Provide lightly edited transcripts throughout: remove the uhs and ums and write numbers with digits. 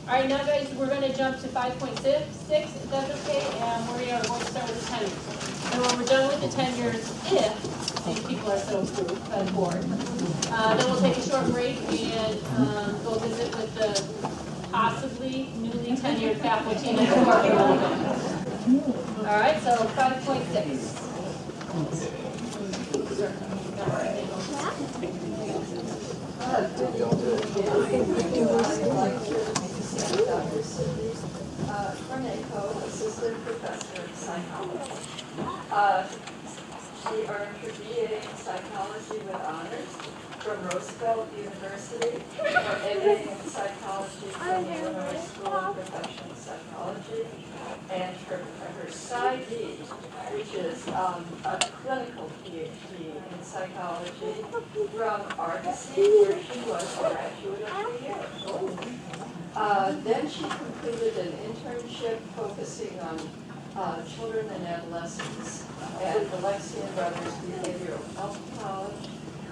All right, now guys, we're going to jump to 5.6, if that's okay, and we are going to start with the tenures. And when we're done with the tenures, if these people are so approved by the board, then we'll take a short break and go visit with the possibly newly tenured faculty next door. All right, so 5.6. Dr. Cynthia Cornejo, Assistant Professor of Psychology. She earned her BA in Psychology with honors from Roosevelt University, her MA in Psychology from the Illinois School of Professional Psychology, and her PsyD, which is a clinical PhD in psychology from Argosy, where she was a graduate of the year. Then she completed an internship focusing on children and adolescents at Alexian Brothers Behavioral Health College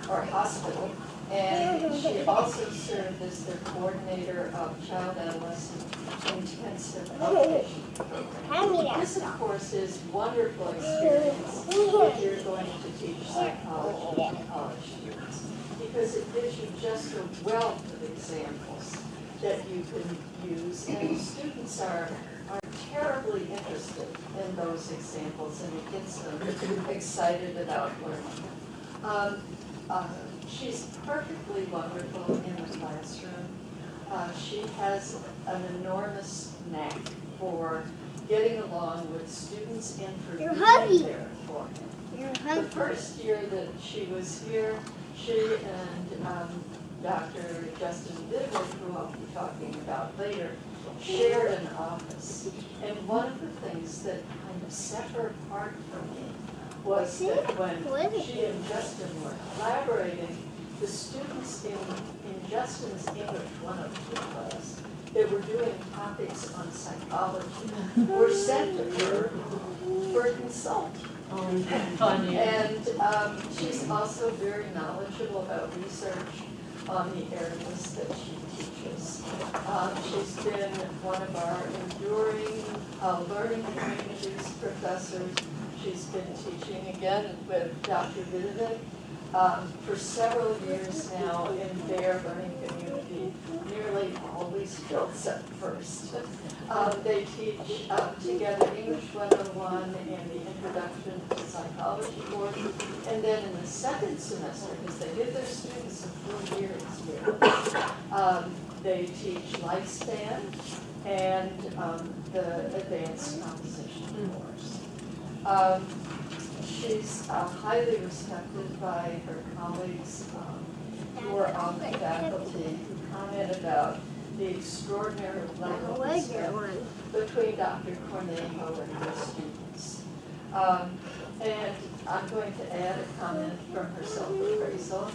or Hospital, and she also served as their coordinator of child-adolescent intensive outpatient program. This, of course, is wonderful experience if you're going to teach psychology to college students, because it gives you just a wealth of examples that you can use, and students are terribly interested in those examples, and it gets them excited about learning. She's perfectly wonderful in the classroom. She has an enormous knack for getting along with students and for being there for them. The first year that she was here, she and Dr. Justin Vivid, who I'll be talking about later, shared an office. And one of the things that kind of set her apart from me was that when she and Justin were collaborating, the students in Justin's English 102 class that were doing topics on psychology were sent to her for a consult. And she's also very knowledgeable about research on the areas that she teaches. She's been one of our enduring learning communities professors. She's been teaching again with Dr. Vidovic for several years now in their learning community, nearly always fills up first. They teach together English 101 and the Introduction to Psychology course, and then in the second semester, because they give their students a full year experience, they teach Lifespan and the Advanced Composition course. She's highly respected by her colleagues who are on the faculty, who comment about the extraordinary level of respect between Dr. Cornejo and her students. And I'm going to add a comment from her self-appraisal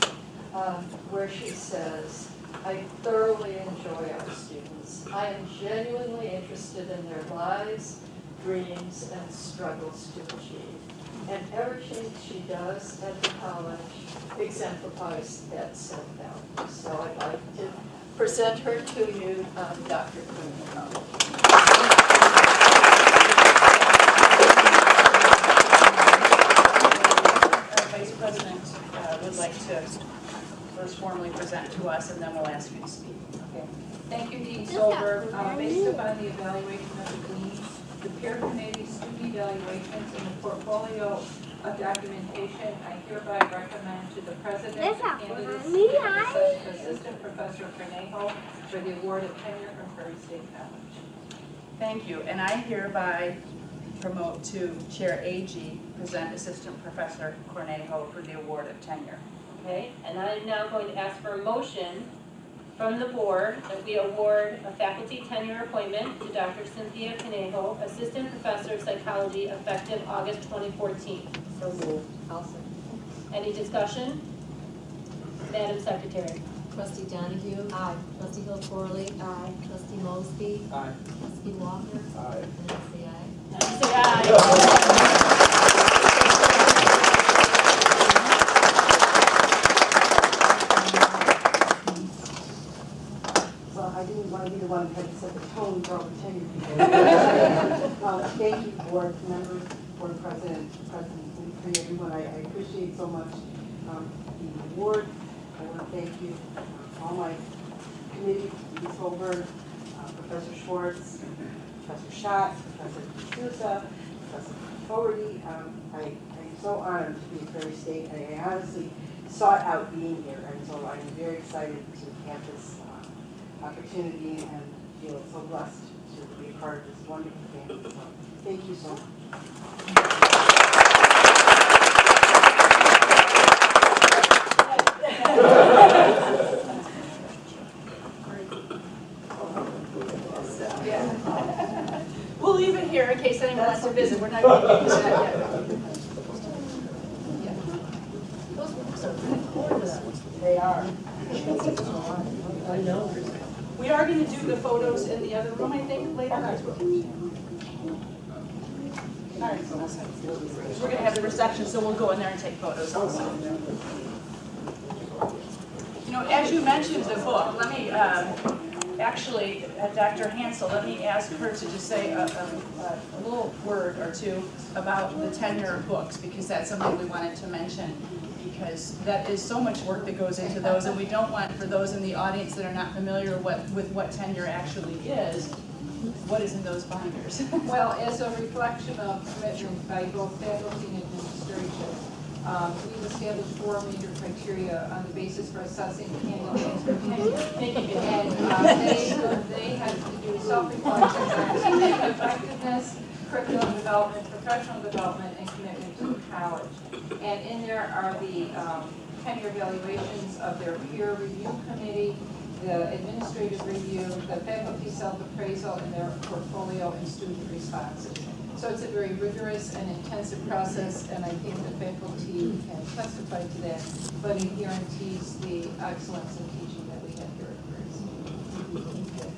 where she says, "I thoroughly enjoy our students. I am genuinely interested in their lives, dreams, and struggles to achieve. And everything she does at the college exemplifies that set of values." So I'd like to present her to you, Dr. Cornejo. Vice President would like to first formally present to us, and then we'll ask you to speak. Okay. Thank you, Dean Solberg. Based upon the evaluation of the Dean, the peer committee, student evaluations, and the portfolio of documentation, I hereby recommend to the President and candidates Assistant Professor Cornejo for the award of tenure from Prairie State College. Thank you, and I hereby promote to Chair AG, present Assistant Professor Cornejo for the award of tenure. Okay, and I'm now going to ask for a motion from the board that we award a faculty tenure appointment to Dr. Cynthia Cornejo, Assistant Professor of Psychology, effective August 2014. So moved. I'll second. Any discussion? Madam Secretary. Trustee Donahue? Aye. Trustee Hill Corley? Aye. Trustee Mosby? Aye. Trustee Walker? Aye. And I say aye. Say aye. Well, I didn't want to be the one who had to set the Thank you, board members, board president, Cynthia, everyone. I appreciate so much the award. I want to thank you, all my committee, Ms. Holberg, Professor Schwartz, Professor Schatz, Professor D'Souza, Professor Fogarty. I'm so honored to be at Prairie State. I honestly sought out being here, and so I'm very excited to have this opportunity and feel so blessed to be a part of this wonderful family. So thank you so much. We'll leave it here in case anyone wants to visit. We're not going to get into that yet. Yeah. Those books are pretty gorgeous. They are. I know. We are going to do the photos in the other room, I think, later. All right, so we're going to have the reception, so we'll go in there and take photos also. You know, as you mentioned the book, let me actually, Dr. Hansel, let me ask her to just say a little word or two about the tenure books, because that's something we wanted to mention, because that is so much work that goes into those, and we don't want, for those in the audience that are not familiar with what tenure actually is, what is in those binders? Well, as a reflection of commitment by both faculty and administration, we've established 4 major criteria on the basis for assessing candidates for tenure. And they had to do self-reflection on teaching effectiveness, curriculum development, professional development, and commitment to the college. And in there are the tenure evaluations of their peer review committee, the administrative review, the faculty self-appraisal, and their portfolio and student responses. So it's a very rigorous and intensive process, and I think the faculty can testify to that, but it guarantees the excellence in teaching that we have here at Prairie.